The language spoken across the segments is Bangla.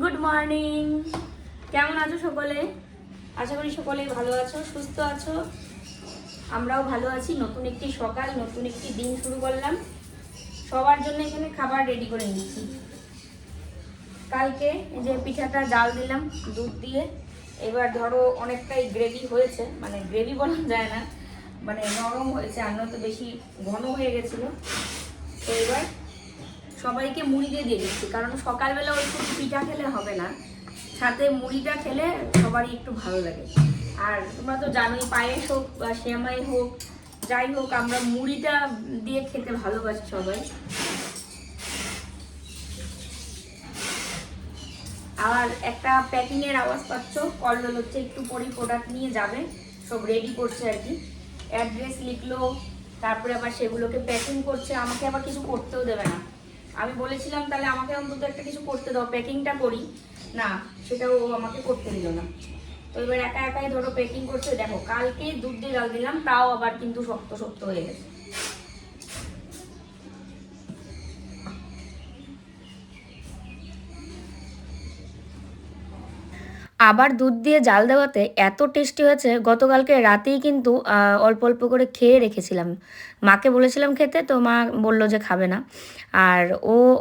Good morning. কেমন আছো সকলে? আশা করি সকলেই ভালো আছো, সুস্থ আছো। আমরাও ভালো আছি। নতুন একটি সকাল, নতুন একটি দিন শুরু করলাম। সবার জন্য এখানে খাবার রেডি করে নিচ্ছি। কালকে যে পিঠাটা জাল দিলাম দুধ দিয়ে, এবার ধরো অনেকটাই গ্রেভি হয়েছে, মানে গ্রেভি বলা যায় না, মানে নরম হয়েছে, আর নয়তো বেশি ঘন হয়ে গেছিলো। তো এবার সবাইকে মুড়ি দিয়ে দিচ্ছি, কারণ সকালবেলা ওই শুধু পিঠা খেলে হবে না, সাথে মুড়িটা খেলে সবারই একটু ভালো লাগে। আর তোমরা তো জানোই, পায়েস হোক বা সেমাই হোক, যাই হোক, আমরা মুড়িটা দিয়ে খেতে ভালোবাসি সবাই। আর একটা প্যাকিংয়ের আওয়াজ পাচ্ছ, কল্লোল হচ্ছে, একটু পরই প্রোডাক্ট নিয়ে যাবে, সব রেডি করছে আর কি। অ্যাড্রেস লিখলো, তারপরে আবার সেগুলোকে প্যাকিং করছে। আমাকে আবার কিছু করতেও দেবে না। আমি বলেছিলাম তাহলে আমাকে অন্তত একটা কিছু করতে দাও, প্যাকিংটা করি না, সেটাও আমাকে করতে দিল না। তো এবার একা একাই ধরো প্যাকিং করছে। দেখো, কালকে দুধ দিয়ে জাল দিলাম, তাও আবার কিন্তু শক্ত শক্ত হয়ে গেছে। আবার দুধ দিয়ে জাল দেওয়াতে এত টেস্টি হয়েছে, গতকালকে রাতেই কিন্তু অল্প অল্প করে খেয়ে রেখেছিলাম। মাকে বলেছিলাম খেতে, তো মা বলল যে খাবে না। আর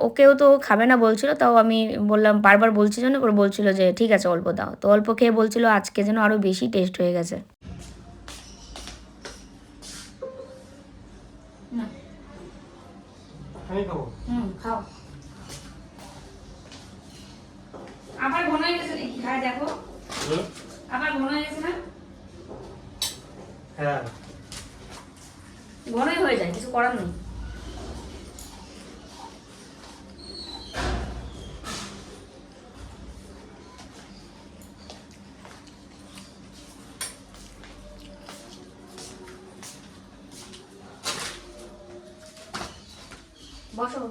ওকেও তো খাবে না বলছিল, তাও আমি বললাম, বারবার বলছি জন্য করে বলছিল যে ঠিক আছে অল্প দাও, তো অল্প খেয়ে বলছিল আজকে যেন আরও বেশি টেস্ট হয়ে গেছে। খাও। আবার ঘন হয়ে গেছে নাকি? খায় দেখো, আবার ঘন হয়ে গেছে না? হ্যাঁ, ঘনই হয়ে যায়, কিছু করার নেই। বসো।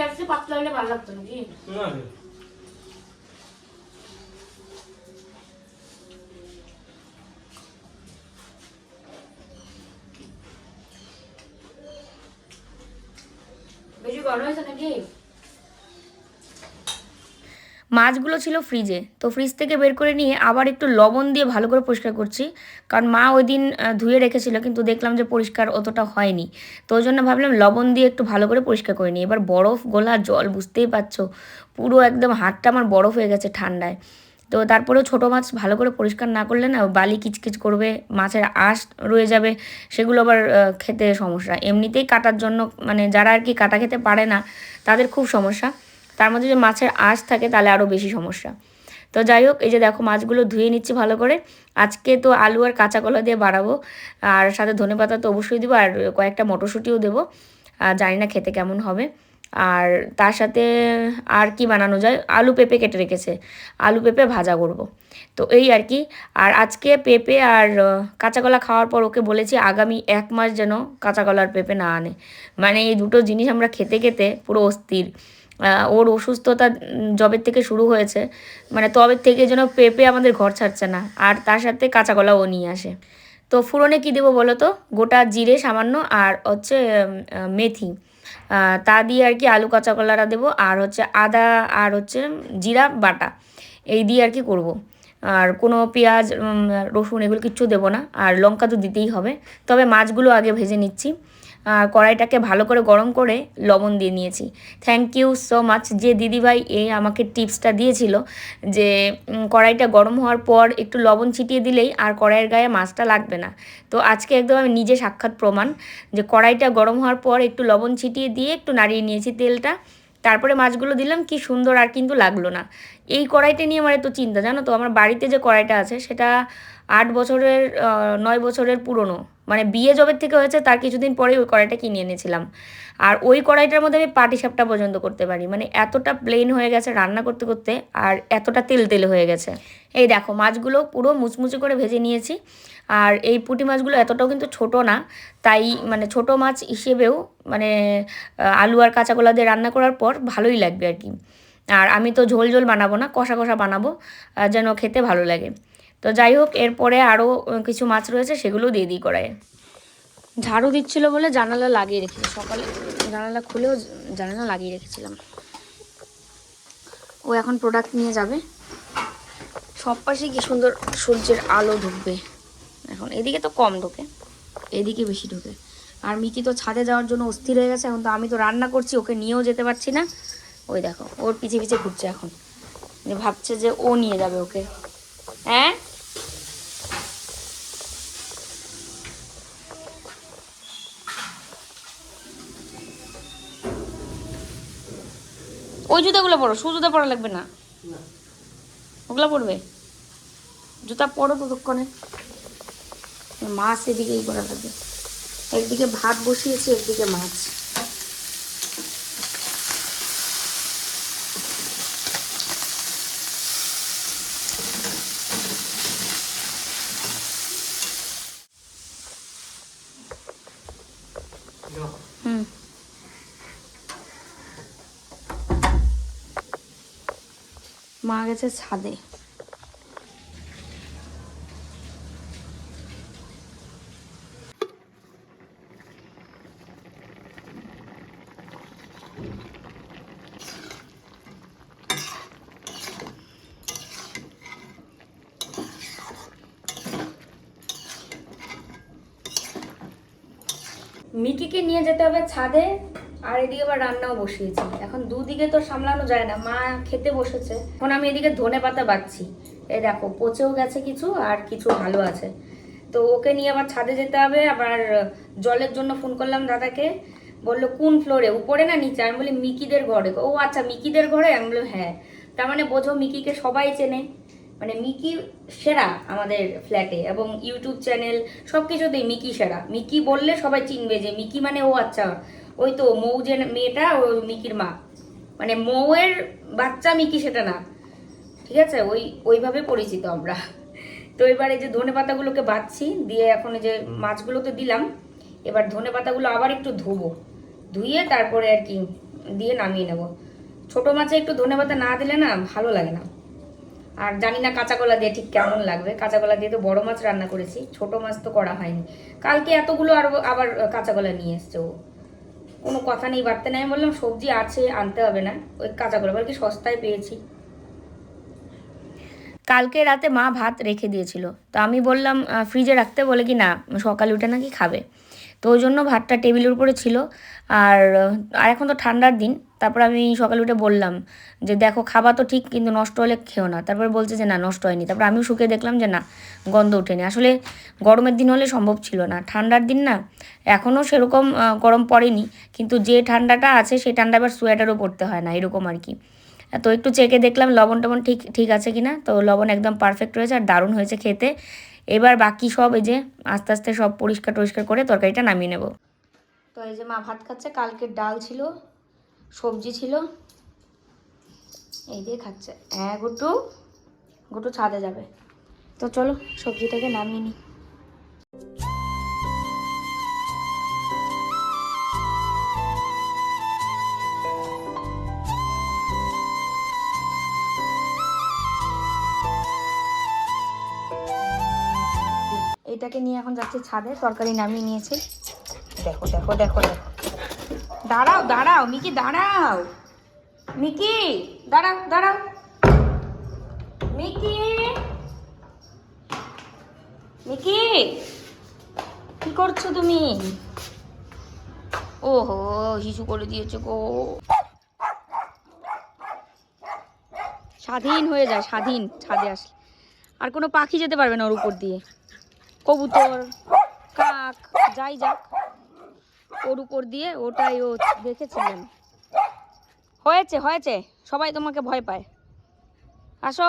আজকে পাতলা হলে ভালো লাগতো নাকি? বেশি গরম হয়েছে নাকি? মাছগুলো ছিল ফ্রিজে, তো ফ্রিজ থেকে বের করে নিয়ে আবার একটু লবণ দিয়ে ভালো করে পরিষ্কার করছি, কারণ মা ওই দিন ধুয়ে রেখেছিল, কিন্তু দেখলাম যে পরিষ্কার অতটা হয়নি, তো ওই জন্য ভাবলাম লবণ দিয়ে একটু ভালো করে পরিষ্কার করে নিই। এবার বরফ গোলা জল, বুঝতেই পারছো, পুরো একদম হাতটা আমার বরফ হয়ে গেছে ঠান্ডায়। তো তারপরেও ছোটো মাছ ভালো করে পরিষ্কার না করলে না বালি কিচকিচ করবে, মাছের আঁশ রয়ে যাবে, সেগুলো আবার খেতে সমস্যা। এমনিতেই কাটার জন্য, মানে যারা আর কি কাটা খেতে পারে না তাদের খুব সমস্যা, তার মধ্যে যে মাছের আঁশ থাকে তাহলে আরও বেশি সমস্যা। তো যাই হোক, এই যে দেখো মাছগুলো ধুয়ে নিচ্ছি ভালো করে। আজকে তো আলু আর কাঁচা কলা দিয়ে বাড়াবো, আর সাথে ধনেপাতা তো অবশ্যই দেবো, আর কয়েকটা মটরশুঁটিও দেবো। জানি না খেতে কেমন হবে। আর তার সাথে আর কি বানানো যায়, আলু পেঁপে কেটে রেখেছে, আলু পেঁপে ভাজা করব। তো এই আর কি। আর আজকে পেঁপে আর কাঁচা কলা খাওয়ার পর ওকে বলেছি আগামী 1 মাস যেন কাঁচা কলার পেঁপে না আনে। মানে এই দুটো জিনিস আমরা খেতে খেতে পুরো অস্থির। ওর অসুস্থতা যবের থেকে শুরু হয়েছে, মানে তবের থেকে যেন পেঁপে আমাদের ঘর ছাড়ছে না, আর তার সাথে কাঁচা কলা ও নিয়ে আসে। তো ফোড়নে কী দেবো বলো তো, গোটা জিরে সামান্য, আর হচ্ছে মেথি, তা দিয়ে আর কি আলু কাঁচা কলাটা দেবো, আর হচ্ছে আদা, আর হচ্ছে জিরা বাটা, এই দিয়ে আর কি করব। আর কোনো পেঁয়াজ রসুন এগুলো কিচ্ছু দেবো না, আর লঙ্কা তো দিতেই হবে। তবে মাছগুলো আগে ভেজে নিচ্ছি। কড়াইটাকে ভালো করে গরম করে লবণ দিয়ে নিয়েছি। থ্যাংক ইউ সো মাচ যে দিদিভাই এই আমাকে টিপসটা দিয়েছিল, যে কড়াইটা গরম হওয়ার পর একটু লবণ ছিটিয়ে দিলেই আর কড়াইয়ের গায়ে মাছটা লাগবে না। তো আজকে একদম আমি নিজে সাক্ষাৎ প্রমাণ, যে কড়াইটা গরম হওয়ার পর একটু লবণ ছিটিয়ে দিয়ে একটু নাড়িয়ে নিয়েছি তেলটা, তারপরে মাছগুলো দিলাম, কি সুন্দর, আর কিন্তু লাগলো না। এই কড়াইটা নিয়ে আমার এত চিন্তা, জানো তো, আমার বাড়িতে যে কড়াইটা আছে সেটা 8 বছরের 9 বছরের পুরনো, মানে বিয়ে জবের থেকে হয়েছে তার কিছুদিন পরেই ওই কড়াইটা কিনে এনেছিলাম। আর ওই কড়াইটার মধ্যে আমি পাটিসাপটা পর্যন্ত করতে পারি, মানে এতটা প্লেন হয়ে গেছে রান্না করতে করতে, আর এতটা তেল তেলে হয়ে গেছে। এই দেখো মাছগুলো পুরো মুচমুচে করে ভেজে নিয়েছি। আর এই পুঁটি মাছগুলো এতটাও কিন্তু ছোট না, তাই মানে ছোট মাছ হিসেবেও মানে আলু আর কাঁচা কলা দিয়ে রান্না করার পর ভালোই লাগবে আর কি। আর আমি তো ঝোল ঝোল বানাবো না, কষা কষা বানাবো, যেন খেতে ভালো লাগে। তো যাই হোক, এরপরে আরও কিছু মাছ রয়েছে, সেগুলো দিয়ে দিই কড়াইয়ে। ঝাড়ু দিচ্ছিল বলে জানালা লাগিয়ে রেখেছি, সকালে জানালা খুলেও জানালা লাগিয়ে রেখেছিলাম। ও এখন প্রোডাক্ট নিয়ে যাবে। সব পাশে কি সুন্দর সূর্যের আলো ঢুকবে। এখন এদিকে তো কম ঢোকে, এদিকে বেশি ঢোকে। আর মিকি তো ছাদে যাওয়ার জন্য অস্থির হয়ে গেছে। এখন তো আমি তো রান্না করছি, ওকে নিয়েও যেতে পারছি না। ওই দেখো ওর পিছে পিছে ঘুরছে এখন, যে ভাবছে যে ও নিয়ে যাবে ওকে। হ্যাঁ ওই জুতাগুলো পরো, জুতা পরা লাগবে না, ওগুলো পরবে। জুতা পরো ততক্ষণে। মাছ এদিকেই করা লাগবে, একদিকে ভাত বসিয়েছি, একদিকে মাছ। হুম মা গেছে ছাদে। মিকিকে নিয়ে যেতে হবে ছাদে, আর এদিকে আবার রান্নাও বসিয়েছি। এখন দুদিকে তো সামলানো যায় না। মা খেতে বসেছে, এখন আমি এদিকে ধনেপাতা বাচ্ছি। এই দেখো পচেও গেছে কিছু, আর কিছু ভালো আছে। তো ওকে নিয়ে আবার ছাদে যেতে হবে। আবার জলের জন্য ফোন করলাম দাদাকে, বললো কোন ফ্লোরে, উপরে না নিচে? আমি বলি মিকিদের ঘরে। ও আচ্ছা মিকিদের ঘরে? আমি বললাম হ্যাঁ। তার মানে বোঝো মিকিকে সবাই চেনে, মানে মিকি সেরা আমাদের ফ্ল্যাটে, এবং ইউটিউব চ্যানেল সব কিছুতেই মিকি সেরা। মিকি বললে সবাই চিনবে যে মিকি মানে ও আচ্ছা ওই তো মৌ যে মেয়েটা, ও মিকির মা, মানে মৌয়ের বাচ্চা মিকি সেটা না, ঠিক আছে? ওইভাবে পরিচিত আমরা। তো এবার এই যে ধনে পাতাগুলোকে বাছছি, দিয়ে এখন এই যে মাছগুলো তো দিলাম, এবার ধনে পাতাগুলো আবার একটু ধোবো, ধুয়ে তারপরে আর কি দিয়ে নামিয়ে নেব। ছোট মাছে একটু ধনে পাতা না দিলে না ভালো লাগে না। আর জানি না কাঁচা কলা দিয়ে ঠিক কেমন লাগবে। কাঁচা কলা দিয়ে তো বড় মাছ রান্না করেছি, ছোট মাছ তো করা হয়নি। কালকে এতগুলো আবার কাঁচা কলা নিয়ে এসছে ও, কোনো কথা নেই বাড়তে নেই। আমি বললাম সবজি আছে আনতে হবে না, ওই কাঁচা কলা বলে কি সস্তায় পেয়েছি। কালকে রাতে মা ভাত রেখে দিয়েছিল, তো আমি বললাম ফ্রিজে রাখতে, বলে কি না সকালে উঠে নাকি খাবে। তো ওই জন্য ভাতটা টেবিলের উপরে ছিল। আর এখন তো ঠান্ডার দিন। তারপর আমি সকালে উঠে বললাম যে দেখো খাবা তো ঠিক, কিন্তু নষ্ট হলে খেও না। তারপর বলছে যে না নষ্ট হয়নি। তারপর আমিও শুকিয়ে দেখলাম যে না গন্ধ ওঠেনি। আসলে গরমের দিন হলে সম্ভব ছিল না, ঠান্ডার দিন না। এখনও সেরকম গরম পড়েনি, কিন্তু যে ঠান্ডাটা আছে সেই ঠান্ডা আবার সোয়েটারও পরতে হয় না, এরকম আর কি। তো একটু চেকে দেখলাম লবণ টবণ ঠিক ঠিক আছে কিনা। তো লবণ একদম পারফেক্ট হয়েছে, আর দারুণ হয়েছে খেতে। এবার বাকি সব এই যে আস্তে আস্তে সব পরিষ্কার টরিষ্কার করে তরকারিটা নামিয়ে নেব। তো এই যে মা ভাত খাচ্ছে, কালকের ডাল ছিল, সবজি ছিল, এই দিয়ে খাচ্ছে। হ্যাঁ গুটু, গুটু ছাদে যাবে। তো চলো সবজিটাকে নামিয়ে নিই। এটাকে নিয়ে এখন যাচ্ছি ছাদে, তরকারি নামিয়ে নিয়েছি। দেখো দেখো দেখো দেখো, দাঁড়াও দাঁড়াও মিকি, দাঁড়াও মিকি, দাঁড়াও দাঁড়াও মিকি, মিকি কি করছো তুমি? ওহো হিসু করে দিয়েছে গো। স্বাধীন হয়ে যায়, স্বাধীন ছাদে আসলে। আর কোনো পাখি যেতে পারবে না ওর উপর দিয়ে, কবুতর কাক যাই যাক ওর উপর দিয়ে, ওটাই ও দেখেছিলেন। হয়েছে হয়েছে, সবাই তোমাকে ভয় পায়। আসো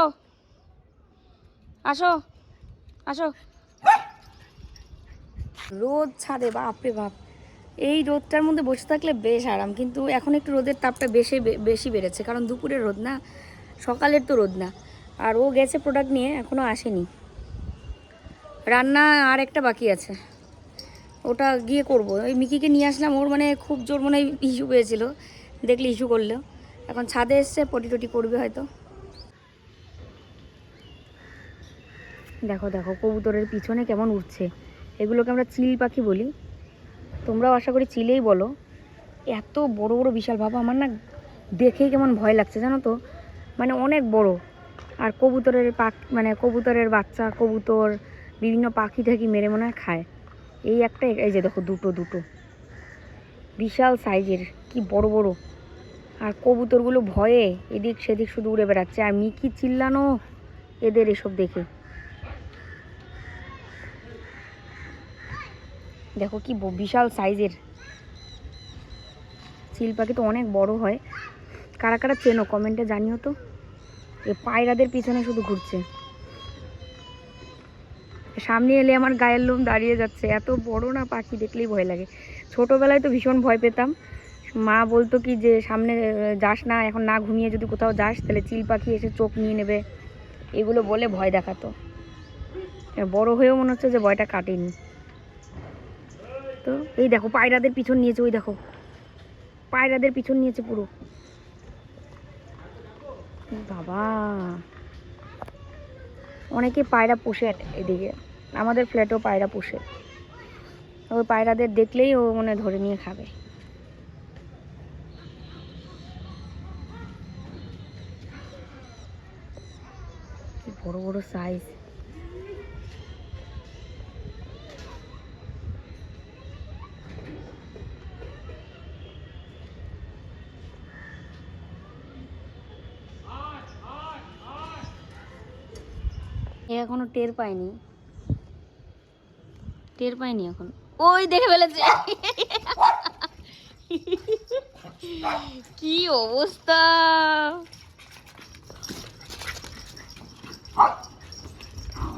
আসো আসো। রোদ ছাদে, বাপরে বাপ, এই রোদটার মধ্যে বসে থাকলে বেশ আরাম। কিন্তু এখন একটু রোদের তাপটা বেশি বেশি বেড়েছে, কারণ দুপুরের রোদ না, সকালের তো রোদ না। আর ও গেছে প্রোডাক্ট নিয়ে, এখনও আসেনি। রান্না আর একটা বাকি আছে, ওটা গিয়ে করব। ওই মিকিকে নিয়ে আসলাম, ওর মানে খুব জোর মনে হয় ইস্যু পেয়েছিল, দেখলে ইস্যু করলেও। এখন ছাদে এসছে, পটি টটি করবে হয়তো। দেখো দেখো কবুতরের পিছনে কেমন উঠছে, এগুলোকে আমরা চিল পাখি বলি। তোমরাও আশা করি চিলেই বলো। এত বড় বড় বিশাল, ভাবো আমার না দেখেই কেমন ভয় লাগছে জানো তো, মানে অনেক বড়। আর কবুতরের মানে কবুতরের বাচ্চা, কবুতর বিভিন্ন পাখি টাখি মেরে মনে হয় খায়। এই একটা, এই যে দেখো দুটো দুটো বিশাল সাইজের, কি বড় বড়। আর কবুতরগুলো ভয়ে এদিক সেদিক শুধু উড়ে বেড়াচ্ছে, আর মিকি চিল্লানো এদের এসব দেখে। দেখো কি বিশাল সাইজের চিল পাখি, তো অনেক বড় হয়। কারা কারা চেনো কমেন্টে জানিও তো। এ পায়রাদের পিছনে শুধু ঘুরছে, সামনে এলে আমার গায়ের লোম দাঁড়িয়ে যাচ্ছে, এত বড় না পাখি, দেখলেই ভয় লাগে। ছোটোবেলায় তো ভীষণ ভয় পেতাম, মা বলতো কি যে সামনে যাস না, এখন না ঘুমিয়ে যদি কোথাও যাস তাহলে চিল পাখি এসে চোখ নিয়ে নেবে, এগুলো বলে ভয় দেখাতো। বড় হয়েও মনে হচ্ছে যে ভয়টা কাটেনি। তো এই দেখো পায়রাদের পিছন নিয়েছে, ওই দেখো পায়রাদের পিছন নিয়েছে পুরো। বাবা, অনেকে পায়রা পোষে এদিকে, আমাদের ফ্ল্যাটেও পায়রা পোষে। ওই পায়রাদের দেখলেই ও মনে ধরে নিয়ে খাবে। কি বড় বড় সাইজ। এখনো টের পাইনি এখন। ওই দেখে ফেলেছে। কি অবস্থা,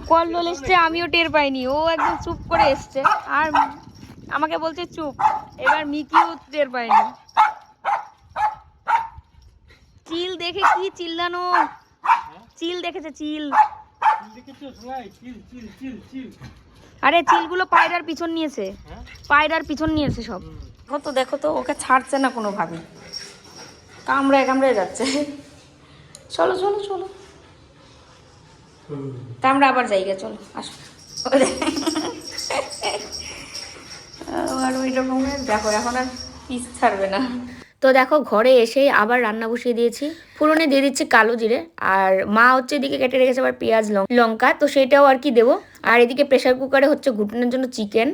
কল্লোল এসছে, আমিও টের পাইনি। ও একদম চুপ করে এসছে আর আমাকে বলছে চুপ। এবার মিকিও টের পাইনি। চিল দেখে কি চিল্লানো, চিল দেখেছে, চিল। আরে চিলগুলো পায়রার পিছন নিয়েছে, পায়রার পিছন নিয়েছে সব। তো দেখো তো, ওকে ছাড়ছে না কোনোভাবে, কামড়ায় কামড়ায় যাচ্ছে। চলো চলো চলো, তা আমরা আবার যাই গে, চলো আসো। আর ওই রকমের দেখো, এখন আর পিস ছাড়বে না। তো দেখো ঘরে এসেই আবার রান্না বসিয়ে দিয়েছি। ফোড়নে দিয়ে দিচ্ছি কালো জিরে, আর মা হচ্ছে এদিকে কেটে রেখেছে আবার পেঁয়াজ লঙ্কা, তো সেটাও আর কি দেবো। আর এদিকে প্রেশার কুকারে হচ্ছে ঘুটনের জন্য চিকেন।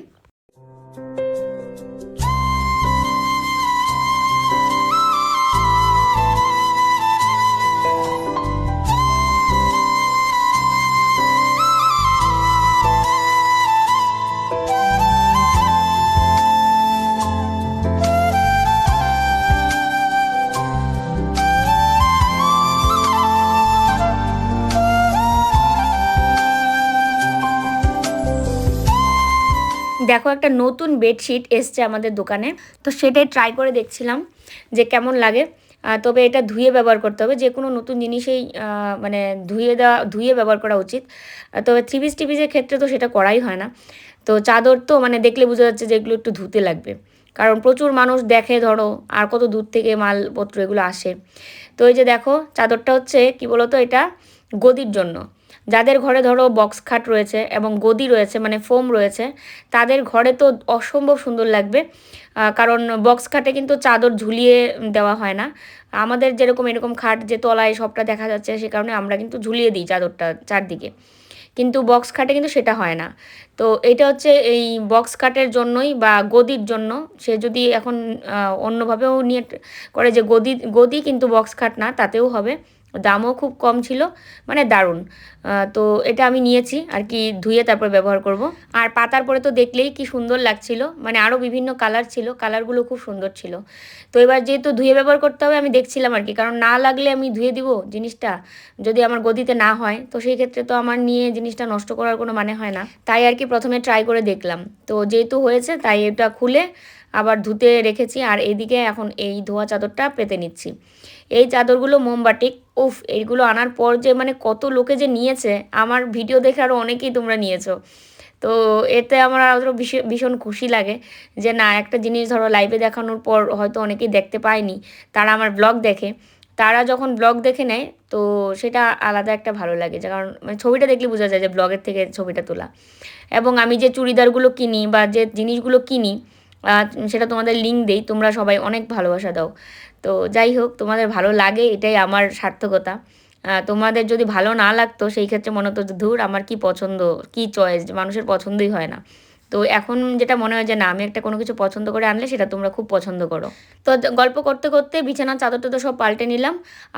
দেখো একটা নতুন বেডশিট এসছে আমাদের দোকানে, তো সেটাই ট্রাই করে দেখছিলাম যে কেমন লাগে। তবে এটা ধুয়ে ব্যবহার করতে হবে, যে কোনো নতুন জিনিসেই মানে ধুয়ে ব্যবহার করা উচিত। তবে থ্রি পিস টিপিসের ক্ষেত্রে তো সেটা করাই হয় না। তো চাদর তো মানে দেখলে বোঝা যাচ্ছে যে এগুলো একটু ধুতে লাগবে, কারণ প্রচুর মানুষ দেখে, ধরো আর কত দূর থেকে মালপত্র এগুলো আসে। তো এই যে দেখো চাদরটা হচ্ছে কি বলতো, এটা গদির জন্য। যাদের ঘরে ধরো বক্স খাট রয়েছে এবং গদি রয়েছে, মানে ফোম রয়েছে, তাদের ঘরে তো অসম্ভব সুন্দর লাগবে। কারণ বক্স খাটে কিন্তু চাদর ঝুলিয়ে দেওয়া হয় না। আমাদের যেরকম এরকম খাট যে তলায় সবটা দেখা যাচ্ছে, সে কারণে আমরা কিন্তু ঝুলিয়ে দিই চাদরটা চারদিকে, কিন্তু বক্স খাটে কিন্তু সেটা হয় না। তো এটা হচ্ছে এই বক্স খাটের জন্যই বা গদির জন্য। সে যদি এখন অন্যভাবেও নিয়ে করে যে গদি গদি কিন্তু বক্স খাট না, তাতেও হবে। দামও খুব কম ছিল, মানে দারুণ। তো এটা আমি নিয়েছি আর কি, ধুয়ে তারপর ব্যবহার করব। আর পাতার পরে তো দেখলেই কি সুন্দর লাগছিল, মানে আরও বিভিন্ন কালার ছিল, কালারগুলো খুব সুন্দর ছিল। তো এবার যেহেতু ধুয়ে ব্যবহার করতে হবে, আমি দেখছিলাম আর কি, কারণ না লাগলে আমি ধুয়ে দিব জিনিসটা, যদি আমার গদিতে না হয় তো সেই ক্ষেত্রে তো আমার নিয়ে জিনিসটা নষ্ট করার কোনো মানে হয় না। তাই আর কি প্রথমে ট্রাই করে দেখলাম। তো যেহেতু হয়েছে তাই এটা খুলে আবার ধুতে রেখেছি, আর এইদিকে এখন এই ধোয়া চাদরটা পেতে নিচ্ছি। এই চাদরগুলো মোমবাটিক, উফ, এইগুলো আনার পর যে মানে কত লোকে যে নিয়েছে, আমার ভিডিও দেখে আরও অনেকেই তোমরা নিয়েছো। তো এতে আমার আরও ভীষণ খুশি লাগে যে না, একটা জিনিস ধরো লাইভে দেখানোর পর হয়তো অনেকেই দেখতে পায়নি, তারা আমার ব্লগ দেখে, তারা যখন ব্লগ দেখে নেয় তো সেটা আলাদা একটা ভালো লাগে, যে কারণ মানে ছবিটা দেখলে বোঝা যায় যে ব্লগের থেকে ছবিটা তোলা। এবং আমি যে চুড়িদারগুলো কিনি বা যে জিনিসগুলো কিনি, সেটা তোমাদের লিঙ্ক দেই, তোমরা সবাই অনেক ভালোবাসা দাও। তো যাই হোক, তোমাদের ভালো লাগে এটাই আমার সার্থকতা। তোমাদের যদি ভালো না লাগতো সেই ক্ষেত্রে মনে হতো যে ধুর আমার কি পছন্দ, কি চয়েস, মানুষের পছন্দই হয় না। তো এখন যেটা মনে হয় যে না, আমি একটা কোনো কিছু পছন্দ করে আনলে সেটা তোমরা খুব পছন্দ করো। তো গল্প করতে করতে বিছানার চাদর টাদর সব পাল্টে নিলাম।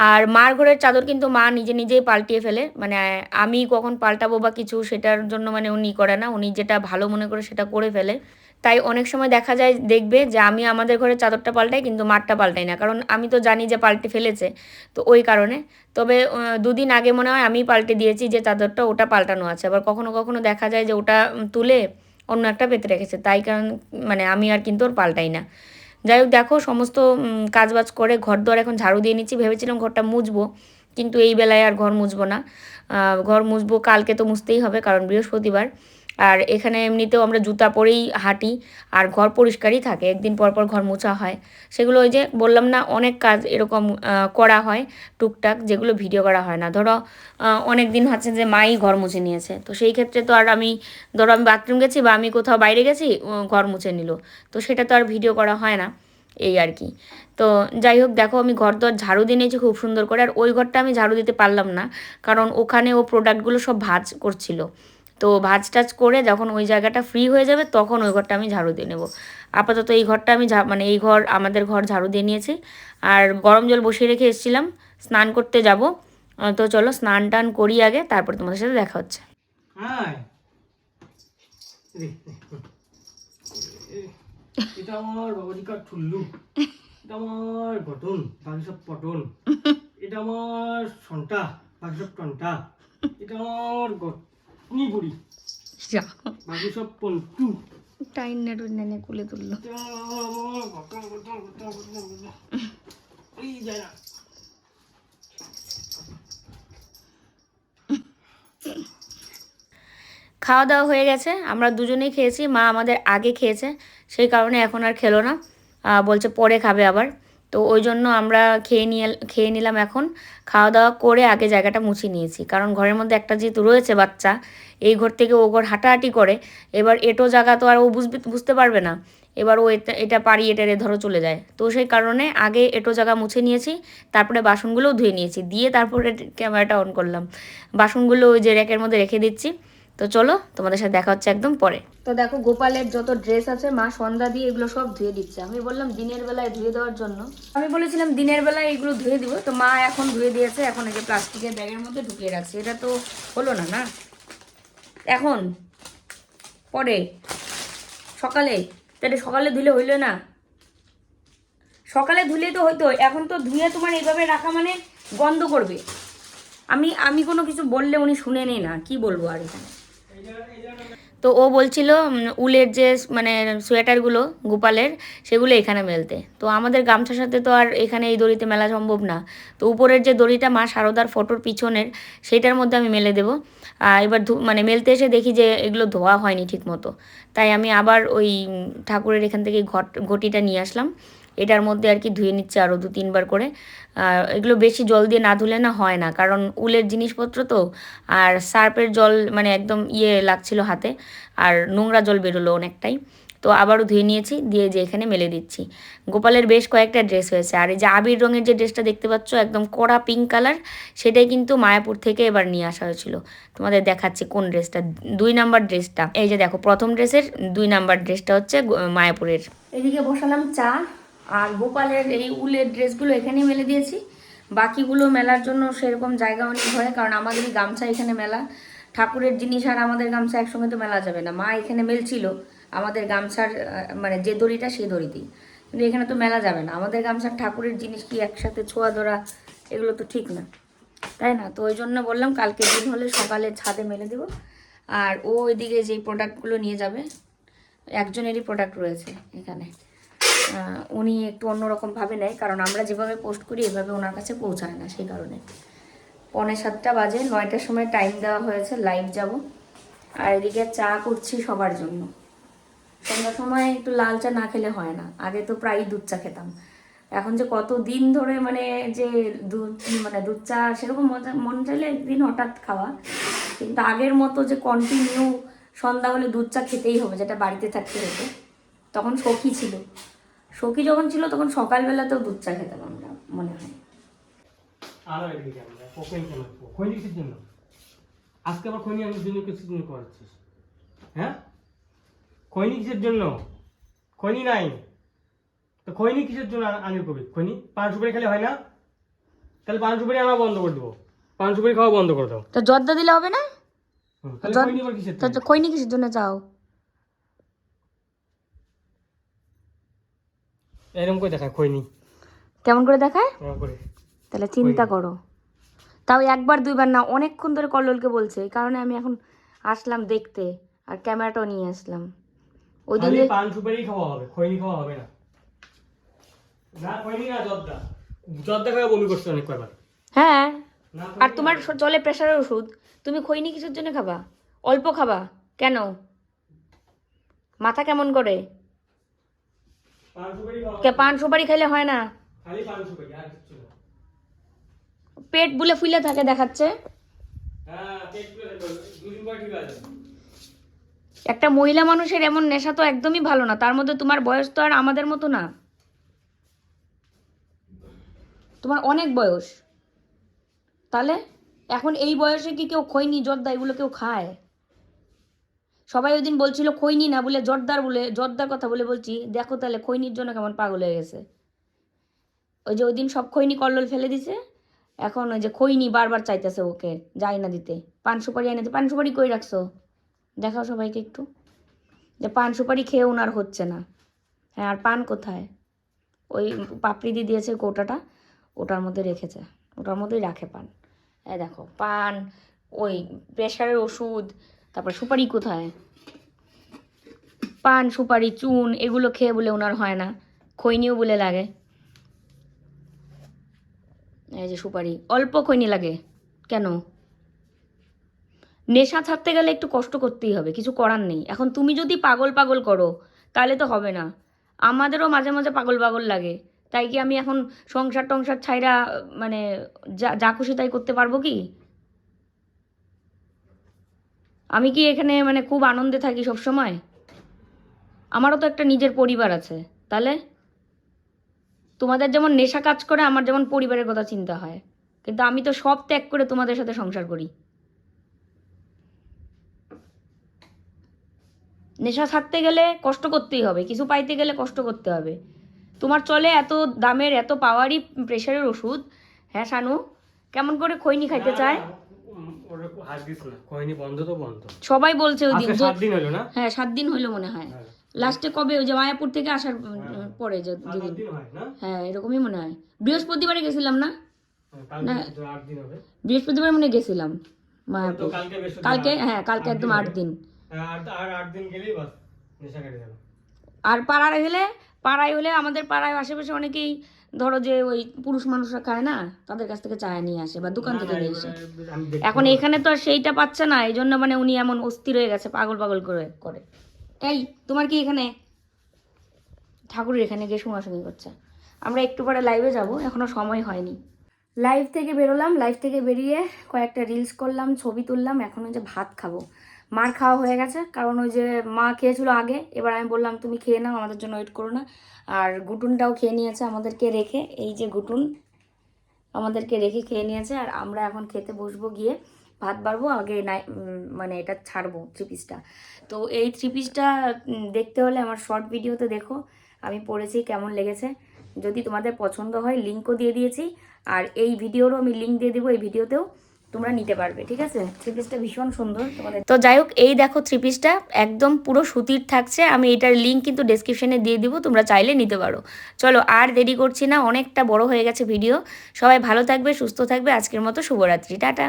আর মার ঘরের চাদর কিন্তু মা নিজে নিজেই পাল্টিয়ে ফেলে, মানে আমি কখন পাল্টাবো বা কিছু সেটার জন্য মানে উনি করে না, উনি যেটা ভালো মনে করে সেটা করে ফেলে। তাই অনেক সময় দেখা যায়, দেখবে যে আমি আমাদের ঘরে চাদরটা পাল্টাই কিন্তু মারটা পাল্টাই না, কারণ আমি তো জানি যে পাল্টে ফেলেছে, তো ওই কারণে। তবে দুদিন আগে মনে হয় আমি পাল্টে দিয়েছি যে চাদরটা, ওটা পাল্টানো আছে। আবার কখনো কখনো দেখা যায় যে ওটা তুলে অন্য একটা পেতে রেখেছে, তাই কারণ মানে আমি আর কিন্তু ওর পাল্টাই না। যাই হোক, দেখো সমস্ত কাজবাজ করে ঘর দোয়ার এখন ঝাড়ু দিয়ে নিচ্ছি, ভেবেছিলাম ঘরটা মুছবো, কিন্তু এই বেলায় আর ঘর মুছবো না। ঘর মুছবো কালকে, তো মুছতেই হবে কারণ বৃহস্পতিবার। আর এখানে এমনিতেও আমরা জুতা পরেই হাঁটি, আর ঘর পরিষ্কারই থাকে, একদিন পর পর ঘর মোছা হয়। সেগুলো ওই যে বললাম না, অনেক কাজ এরকম করা হয় টুকটাক, যেগুলো ভিডিও করা হয় না। ধরো অনেক দিন হচ্ছে যে মাই ঘর মুছে নিয়েছে, তো সেই ক্ষেত্রে তো আর আমি, ধরো আমি বাথরুম গেছি বা আমি কোথাও বাইরে গেছি, ঘর মুছে নিল, তো সেটা তো আর ভিডিও করা হয় না, এই আর কি। তো যাই হোক, দেখো আমি ঘর দর ঝাড়ু দিয়ে নিয়েছি খুব সুন্দর করে। আর ওই ঘরটা আমি ঝাড়ু দিতে পারলাম না, কারণ ওখানে ও প্রোডাক্টগুলো সব ভাঁজ করছিল। তো ভাঁজ টাজ করে যখন ওই জায়গাটা ফ্রি হয়ে যাবে তখন ওই ঘরটা আমি ঝাড়ু দিয়ে নেব। আপাতত এই ঘরটা আমি মানে এই ঘর, আমাদের ঘর ঝাড়ু দিয়ে নিয়েছি। আর গরম জল বসিয়ে রেখে এসেছিলাম, স্নান করতে যাব। তো চলো স্নান টান করি আগে, তারপর তোমাদের সাথে দেখা হচ্ছে। এটা আমার বাবাজিকার ঠুল্লু, এটা আমার ঘটন, বাকি সব পটল। এটা আমার সন্টা, বাকি সব টন্টা। এটা আমার গটনি বুড়ি, বাকি সব পন্টু। টাইনে টুইনে কুলে তুললো। এই যায় না। খাওয়া দাওয়া হয়ে গেছে, আমরা দুজনেই খেয়েছি, মা আমাদের আগে খেয়েছে, সেই কারণে এখন আর খেলো না, বলছে পরে খাবে আবার। তো ওই জন্য আমরা খেয়ে নিলাম এখন। খাওয়া দাওয়া করে আগে জায়গাটা মুছে নিয়েছি, কারণ ঘরের মধ্যে একটা যেহেতু রয়েছে বাচ্চা, এই ঘর থেকে ও ঘর হাঁটাহাঁটি করে, এবার এটো জায়গা তো আর ও বুঝতে পারবে না, এবার ও এটা পারি এটা ধরো চলে যায়, তো সেই কারণে আগে এটো জায়গা মুছে নিয়েছি, তারপরে বাসনগুলোও ধুয়ে নিয়েছি, দিয়ে তারপরে ক্যামেরাটা অন করলাম। বাসনগুলো ওই যে র্যাকের মধ্যে রেখে দিচ্ছি। তো চলো তোমাদের সাথে দেখা হচ্ছে একদম পরে। তো দেখো গোপালের যত ড্রেস আছে মা সন্ধ্যা দিয়ে এগুলো সব ধুয়ে দিচ্ছে, আমি বললাম দিনের বেলায় ধুয়ে দেওয়ার জন্য, আমি বলেছিলাম দিনের বেলায় এগুলো ধুয়ে দিব, তো মা এখন ধুয়ে দিয়েছে, এখন এই যে প্লাস্টিকের ব্যাগের মধ্যে ঢুকিয়ে রাখছে, এটা তো হলো না না এখন, পরে সকালে, তাহলে সকালে ধুলে হইলো না, সকালে ধুলেই তো হইতো, এখন তো ধুয়ে তোমার এইভাবে রাখা মানে গন্ধ করবে। আমি কোনো কিছু বললে উনি শুনে নেই না, কি বলবো আর এখানে। তো ও বলছিল উলের যে মানে সোয়েটারগুলো গোপালের, সেগুলো এখানে মেলতে, তো আমাদের গামছার সাথে তো আর এখানে এই দড়িতে মেলা সম্ভব না। তো উপরের যে দড়িটা মা শারদার ফটোর পিছনের, সেইটার মধ্যে আমি মেলে দেবো। এবার মানে মেলতে এসে দেখি যে এগুলো ধোয়া হয়নি ঠিক মতো, তাই আমি আবার ওই ঠাকুরের এখান থেকে ঘটিটা নিয়ে আসলাম, এটার মধ্যে আর কি ধুয়ে নিচ্ছে আরও 2-3 বার করে। এগুলো বেশি জল দিয়ে না ধুলে না হয় না, কারণ উলের জিনিসপত্র তো, আর সার্ফের জল মানে একদম লাগছিল হাতে, আর নোংরা জল বেরোলো অনেকটাই। তো আবারও ধুয়ে নিয়েছি, দিয়ে যে এখানে মেলে দিচ্ছি। গোপালের বেশ কয়েকটা ড্রেস হয়েছে, আর এই যে আবির রঙের যে ড্রেসটা দেখতে পাচ্ছ একদম কড়া পিঙ্ক কালার, সেটাই কিন্তু মায়াপুর থেকে এবার নিয়ে আসা হয়েছিল। তোমাদের দেখাচ্ছি কোন ড্রেসটা, 2 নাম্বার ড্রেসটা, এই যে দেখো প্রথম ড্রেসের 2 নাম্বার ড্রেসটা হচ্ছে মায়াপুরের। এদিকে বসালাম চা, আর গোপালের এই উলের ড্রেসগুলো এখানেই মেলে দিয়েছি, বাকিগুলো মেলার জন্য সেরকম জায়গা অনেক হয়, কারণ আমাদেরই গামছা এখানে মেলা, ঠাকুরের জিনিস আর আমাদের গামছা একসঙ্গে তো মেলা যাবে না, মা এখানে মেলছিল আমাদের গামছার মানে যে দড়িটা সেই দড়িতেই, কিন্তু এখানে তো মেলা যাবে না, আমাদের গামছার ঠাকুরের জিনিস কি একসাথে ছোঁয়া ধরা, এগুলো তো ঠিক না, তাই না? তো ওই জন্য বললাম কালকে দিন হলে সকালে ছাদে মেলে দেবো। আর ও ওইদিকে যেই প্রোডাক্টগুলো নিয়ে যাবে, একজনেরই প্রোডাক্ট রয়েছে এখানে, উনি একটু অন্যরকমভাবে নেয়, কারণ আমরা যেভাবে পোস্ট করি এভাবে ওনার কাছে পৌঁছায় না, সেই কারণে। 6:45 বাজে, 9টার সময় টাইম দেওয়া হয়েছে, লাইভ যাব। আর এদিকে চা করছি সবার জন্য, সন্ধ্যার সময় একটু লাল চা না খেলে হয় না, আগে তো প্রায়ই দুধ চা খেতাম, এখন যে কত দিন ধরে মানে যে দুধ চা সেরকম মন চাইলে একদিন হঠাৎ খাওয়া, কিন্তু আগের মতো যে কন্টিনিউ সন্ধ্যা হলে দুধ চা খেতেই হবে, যেটা বাড়িতে থাকতে হতো, তখন সখী ছিল, সখী যখন ছিল তখন সকালবেলাতেও দুধ চা খেতাম আমরা, মনে হয়। আরো এদিকে আমরা খৈনি কেন খৈনি কিসের জন্য? আজকে আবার খৈনি আনার জন্য কিছু জন্য করাচ্ছিস? হ্যাঁ, খৈনি কিসের জন্য? খৈনি নাই তো খৈনি কিসের জন্য আনির কবি? খৈনি পান সুপারি খেলে হয় না? তাহলে পান সুপারি আনা বন্ধ করে দেবো, পান সুপারি খাওয়া বন্ধ করে দাও। তো জর্দা দিলে হবে না? তাহলে খৈনি আবার কিসের তো জন্য? খৈনি কিসের জন্য চাও? এরকম করে দেখায় খৈনি, কেমন করে দেখায়? এরকম করে। তাহলে চিন্তা করো, তাও একবার দুইবার না, অনেকক্ষণ ধরে কল্লোলকে বলছে, এই কারণে আমি এখন আসলাম দেখতে, আর ক্যামেরাটাও নিয়ে আসলাম। ওই দিন খালি যে- পান সুপারি খাওয়া হবে, খৈনি খাওয়া হবে না। না খৈনি না জর্দা, জর্দা খাওয়া বমি করছে অনেক কয়বার। হ্যাঁ, না আর তোমার চলে প্রেশারের ওষুধ, তুমি খৈনি কিসের জন্য খাবা? অল্প খাবা কেন? মাথা কেমন করে? পান সুপারি খাওয়া, পান সুপারি খাইলে হয় না? খালি পান সুপারি আর কিছু না। পেট বুলে ফুলে থাকে দেখাচ্ছে। হ্যাঁ পেট পুরো দুদিন পর ঠিক আছে। একটা মহিলা মানুষের এমন নেশা তো একদমই ভালো না, তার মধ্যে তোমার বয়স তো আর আমাদের মতো না, তোমার অনেক বয়স। তাহলে এখন এই বয়সে কি কেউ খৈনি জর্দা এগুলো কেউ খায়? সবাই ওই দিন বলছিল খৈনি না বলে জর্দার, বলে জর্দার কথা বলে বলছি, দেখো তাহলে খৈনির জন্য কেমন পাগল হয়ে গেছে। ওই যে ওই দিন সব খৈনি কল্লোল ফেলে দিছে, এখন ওই যে খৈনি বারবার চাইতেছে ওকে যাই না দিতে। পান সুপারি এনে দিতে, পান সুপারি কই রাখছো দেখাও সবাইকে একটু, যে পান সুপারি খেয়ে ওনার হচ্ছে না। হ্যাঁ, আর পান কোথায়? ওই পাপড়ি দিয়ে দিয়েছে কৌটাটা, ওটার মধ্যে রেখেছে, ওটার মধ্যেই রাখে পান। এই দেখো পান, ওই প্রেশারের ওষুধ, তারপর সুপারি কোথায়? পান সুপারি চুন এগুলো খেয়ে বলে ওনার হয় না, খৈনিও বলে লাগে। এই যে সুপারি, অল্প খৈনি লাগে কেন? নেশা ছাড়তে গেলে একটু কষ্ট করতেই হবে, কিছু করার নেই। এখন তুমি যদি পাগল পাগল করো তাহলে তো হবে না, আমাদেরও মাঝে মাঝে পাগল পাগল লাগে। তাই কি আমি এখন সংসার টংসার ছাইরা মানে যা যা খুশি তাই করতে পারবো কি? আমি কি এখানে মানে খুব আনন্দে থাকি সব সময়? আমারও তো একটা নিজের পরিবার আছে। তাহলে তোমাদের যেমন নেশা কাজ করে, আমার যেমন পরিবারের কথা চিন্তা হয়, কিন্তু আমি তো সব ত্যাগ করে তোমাদের সাথে সংসার করি। নেশা ছাড়তে গেলে কষ্ট করতেই হবে, কিছু পাইতে গেলে কষ্ট করতে হবে। তোমার চলে এত দামের এত পাওয়ারই প্রেশারের ওষুধ, হ্যাঁ শানু, কেমন করে খৈনি খাইতে চায়? ওরা হাত দিস না, খৈনি বন্ধ তো বন্ধ। সবাই বলছে ওই দিন আজকে 7 দিন হলো না? হ্যাঁ 7 দিন হইলো মনে হয়। হ্যাঁ। লাস্টে কবে ওই যে মায়াপুর থেকে আসার পরে যে 7 দুদিন, দিন হয় না? হ্যাঁ এরকমই মনে হয়। বৃহস্পতিবারে গেছিলাম না? কালকে তো 8 দিন হবে। বৃহস্পতিবার মনে হয় গেছিলাম তো মায়াপুর। কালকে বৃহস্পতিবার। কালকে, হ্যাঁ কালকে একদম 8 দিন। হ্যাঁ, আর 8 দিন গেলেই বাস নেশা কেটে যাবে। আর পাড়ায় হলে আমাদের পাড়ায় আশেপাশে অনেকেই ধরো যে ওই পুরুষ মানুষরা খায় না, তাদের কাছ থেকে চায় নিয়ে আসে বা দোকান থেকে নিয়ে আসে। আমি দেখি। এখন এখানে তো আর সেইটা পাচ্ছে না, এই জন্য মানে উনি এমন অস্থির হয়ে গেছে, পাগল পাগল করে। এই তোমার কি এখানে ঠাকুরের এখানে গিয়ে শুনাশুনি করছে। আমরা একটু পরে লাইভে যাব, এখনো সময় হয়নি। লাইভ থেকে বেরোলাম, লাইভ থেকে বেরিয়ে কয়েকটা রিলস করলাম, ছবি তুললাম, এখন ওই যে ভাত খাবো। মার খাওয়া হয়ে গেছে, কারণ ওই যে মা খেয়েছিল আগে, এবার আমি বললাম তুমি খেয়ে নাও, আমাদের জন্য ওয়েট করো না। আর গুটুনটাও খেয়ে নিয়েছে আমাদেরকে রেখে, এই যে গুটুন আমাদেরকে রেখে খেয়ে নিয়েছে। আর আমরা এখন খেতে বসবো, গিয়ে ভাত বাড়বো আগে মানে এটা ছাড়বো 3 পিসটা। তো এই 3 পিসটা দেখতে হলে আমার শর্ট ভিডিওতে দেখো আমি পড়েছি, কেমন লেগেছে। যদি তোমাদের পছন্দ হয় লিঙ্কও দিয়ে দিয়েছি, আর এই ভিডিওরও আমি লিঙ্ক দিয়ে দেবো, এই ভিডিওতেও তোমরা নিতে পারবে, ঠিক আছে? 3 পিসটা ভীষণ সুন্দর তোমাদের। তো যাই হোক, এই দেখো 3 পিসটা একদম পুরো সুতির থাকছে, আমি এটার লিঙ্ক কিন্তু ডেসক্রিপশনে দিয়ে দিব, তোমরা চাইলে নিতে পারো। চলো আর দেরি করছি না, অনেকটা বড় হয়ে গেছে ভিডিও। সবাই ভালো থাকবে, সুস্থ থাকবে, আজকের মতো শুভরাত্রি, টাটা।